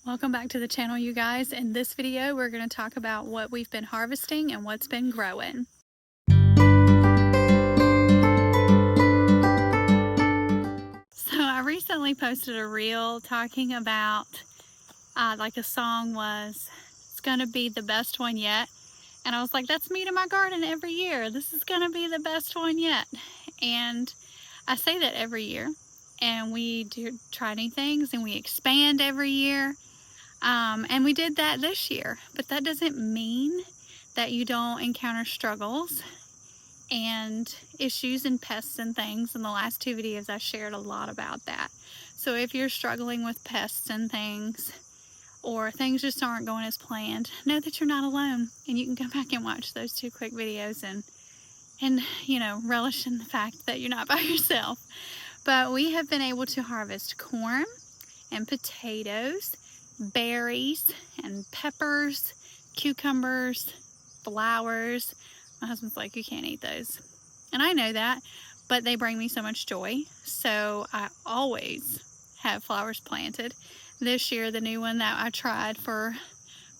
Welcome back to the channel, you guys. In this video, we're going to talk about what we've been harvesting and what's been growing. So I recently posted a reel talking about like a song was, it's going to be the best one yet. And I was like, that's me to my garden every year. This is going to be the best one yet. And I say that every year. And we do try new things and we expand every year. And we did that this year, but that doesn't mean that you don't encounter struggles and issues and pests and things. In the last two videos, I shared a lot about that. So if you're struggling with pests and things, or things just aren't going as planned, know that you're not alone, and you can go back and watch those two quick videos and you know, relish in the fact that you're not by yourself. But we have been able to harvest corn and potatoes, berries and peppers, cucumbers, flowers. My husband's like, you can't eat those. And I know that, but they bring me so much joy. So I always have flowers planted. This year, the new one that I tried for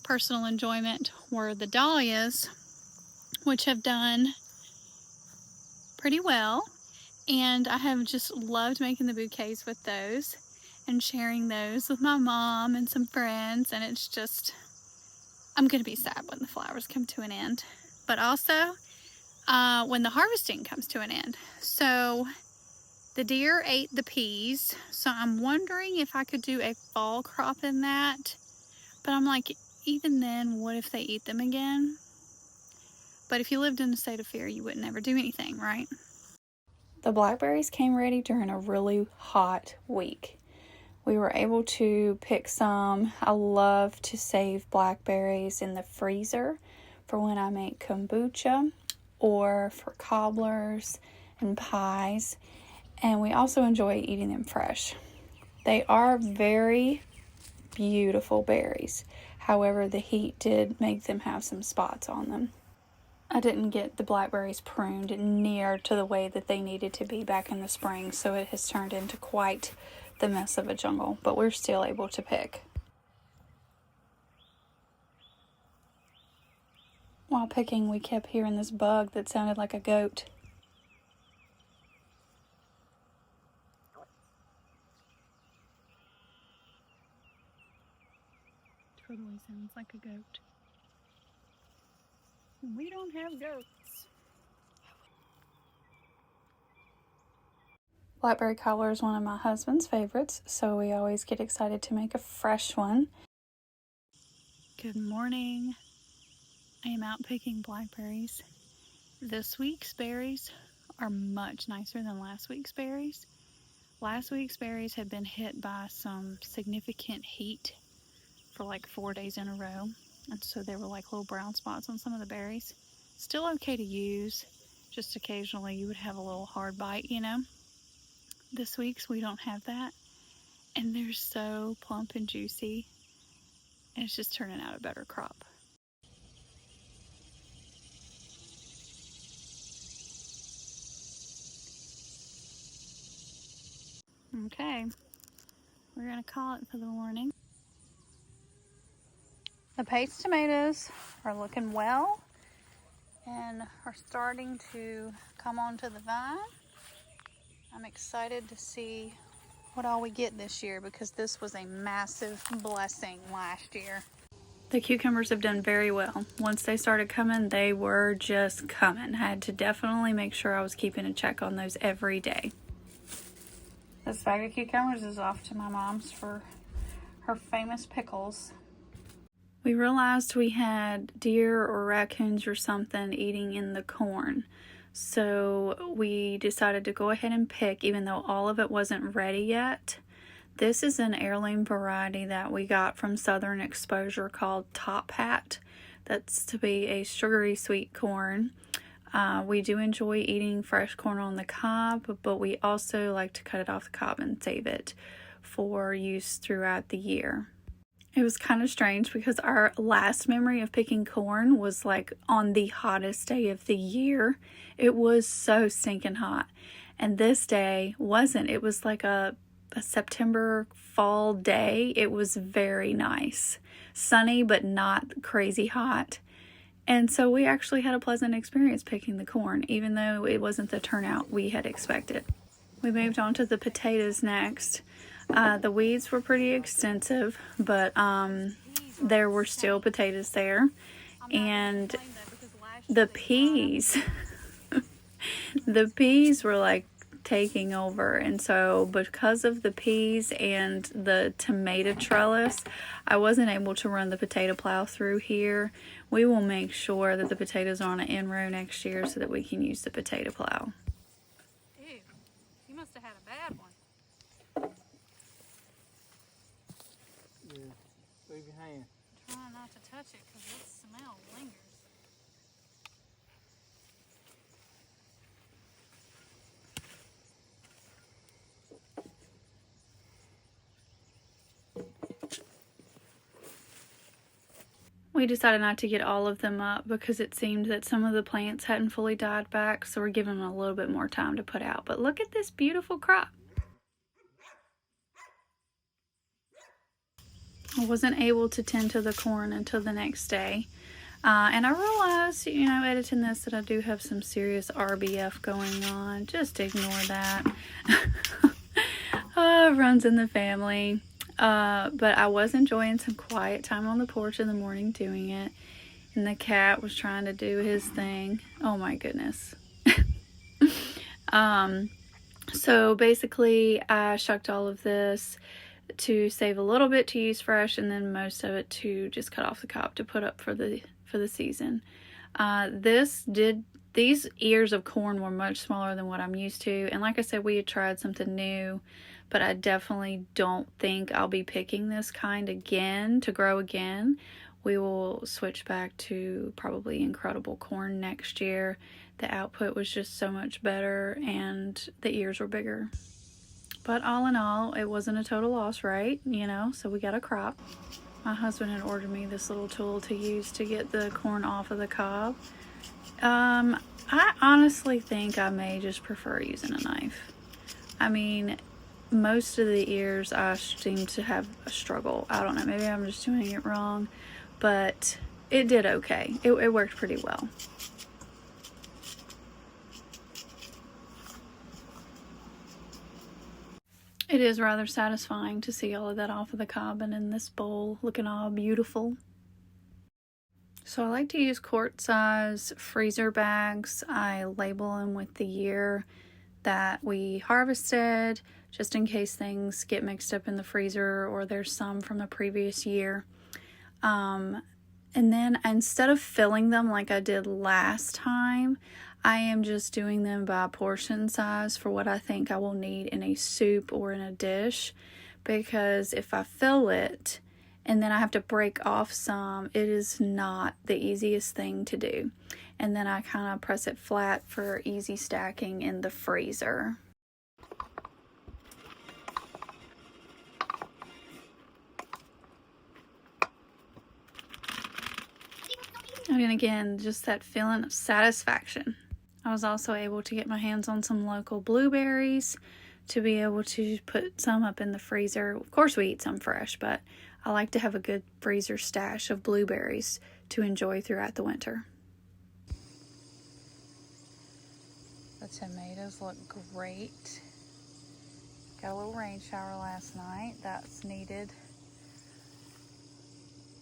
personal enjoyment were the dahlias, which have done pretty well. And I have just loved making the bouquets with those and sharing those with my mom and some friends. And it's just, I'm going to be sad when the flowers come to an end, but also when the harvesting comes to an end. So the deer ate the peas, so I'm wondering if I could do a fall crop in that. But I'm like, even then, what if they eat them again? But if you lived in a state of fear, you would never do anything, right? The blackberries came ready during a really hot week. We were able to pick some. I love to save blackberries in the freezer for when I make kombucha or for cobblers and pies. And we also enjoy eating them fresh. They are very beautiful berries. However, the heat did make them have some spots on them. I didn't get the blackberries pruned near to the way that they needed to be back in the spring, so it has turned into quite the mess of a jungle, but we're still able to pick. While picking, we kept hearing this bug that sounded like a goat. Totally sounds like a goat. We don't have goats. Blackberry cobbler is one of my husband's favorites, so we always get excited to make a fresh one. Good morning. I am out picking blackberries. This week's berries are much nicer than last week's berries. Last week's berries had been hit by some significant heat for like 4 days in a row, and so there were like little brown spots on some of the berries. Still okay to use, just occasionally you would have a little hard bite, you know. This week's we don't have that, and they're so plump and juicy, and it's just turning out a better crop. Okay, we're gonna call it for the morning. The paste tomatoes are looking well and are starting to come onto the vine. I'm excited to see what all we get this year, because this was a massive blessing last year. The cucumbers have done very well. Once they started coming, they were just coming. I had to definitely make sure I was keeping a check on those every day. This bag of cucumbers is off to my mom's for her famous pickles. We realized we had deer or raccoons or something eating in the corn. So we decided to go ahead and pick, even though all of it wasn't ready yet. This is an heirloom variety that we got from Southern Exposure called Top Hat. That's to be a sugary sweet corn. We do enjoy eating fresh corn on the cob, but we also like to cut it off the cob and save it for use throughout the year. It was kind of strange because our last memory of picking corn was like on the hottest day of the year. It was so stinking hot. And this day wasn't. It was like a a September fall day. It was very nice. Sunny, but not crazy hot. And so we actually had a pleasant experience picking the corn, even though it wasn't the turnout we had expected. We moved on to the potatoes next. The weeds were pretty extensive, but there were still potatoes there. And the peas, the peas were like taking over. And so because of the peas and the tomato trellis, I wasn't able to run the potato plow through here. We will make sure that the potatoes are on an in row next year so that we can use the potato plow. Ew, you must have had a bad one. Yeah, leave your hand. Trying not to touch it because that smell lingers. We decided not to get all of them up because it seemed that some of the plants hadn't fully died back, so we're giving them a little bit more time to put out. But look at this beautiful crop. I wasn't able to tend to the corn until the next day. And I realized, you know, editing this, that I do have some serious RBF going on. Just ignore that. Runs in the family. But I was enjoying some quiet time on the porch in the morning doing it. And the cat was trying to do his thing. Oh my goodness. So basically I shucked all of this to save a little bit to use fresh, and then most of it to just cut off the cob to put up for the season. These ears of corn were much smaller than what I'm used to, and like I said, we had tried something new, but I definitely don't think I'll be picking this kind again to grow again. We will switch back to probably incredible corn next year. The output was just so much better and the ears were bigger. But all in all, it wasn't a total loss, right? You know, so we got a crop. My husband had ordered me this little tool to use to get the corn off of the cob. I honestly think I may just prefer using a knife. I mean, most of the ears I seem to have a struggle. I don't know, maybe I'm just doing it wrong, but it did okay. It worked pretty well. It is rather satisfying to see all of that off of the cob and in this bowl looking all beautiful. So I like to use quart size freezer bags. I label them with the year that we harvested, just in case things get mixed up in the freezer or there's some from the previous year. And then instead of filling them like I did last time, I am just doing them by portion size for what I think I will need in a soup or in a dish, because if I fill it and then I have to break off some, it is not the easiest thing to do. And then I kind of press it flat for easy stacking in the freezer. And again, just that feeling of satisfaction. I was also able to get my hands on some local blueberries to be able to put some up in the freezer. Of course we eat some fresh, but I like to have a good freezer stash of blueberries to enjoy throughout the winter. The tomatoes look great. Got a little rain shower last night. That's needed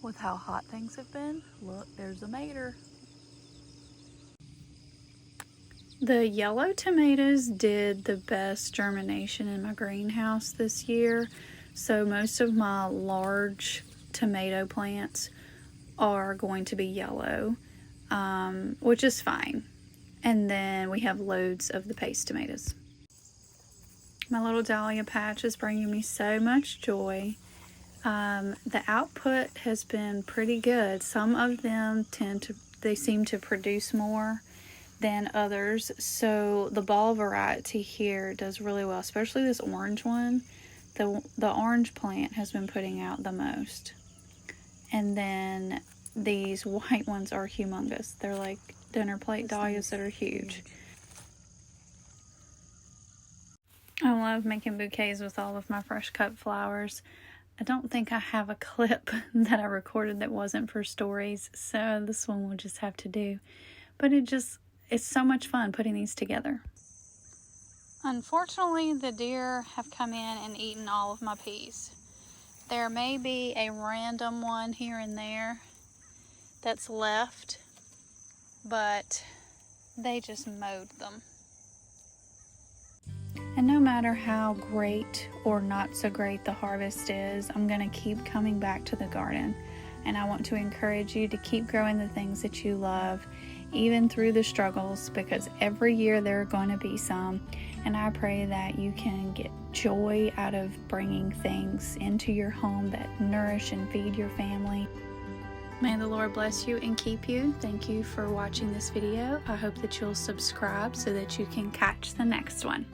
with how hot things have been. Look, there's a mater. The yellow tomatoes did the best germination in my greenhouse this year. So most of my large tomato plants are going to be yellow, which is fine. And then we have loads of the paste tomatoes. My little dahlia patch is bringing me so much joy. The output has been pretty good. Some of them they seem to produce more than others. So the ball variety here does really well, especially this orange one. The orange plant has been putting out the most. And then these white ones are humongous. They're like dinner plate dahlias that are huge. I love making bouquets with all of my fresh cut flowers. I don't think I have a clip that I recorded that wasn't for stories, so this one we'll just have to do. But it's so much fun putting these together. Unfortunately, the deer have come in and eaten all of my peas. There may be a random one here and there that's left, but they just mowed them. And no matter how great or not so great the harvest is, I'm going to keep coming back to the garden. And I want to encourage you to keep growing the things that you love, even through the struggles, because every year there are going to be some. And I pray that you can get joy out of bringing things into your home that nourish and feed your family. May the Lord bless you and keep you. Thank you for watching this video. I hope that you'll subscribe so that you can catch the next one.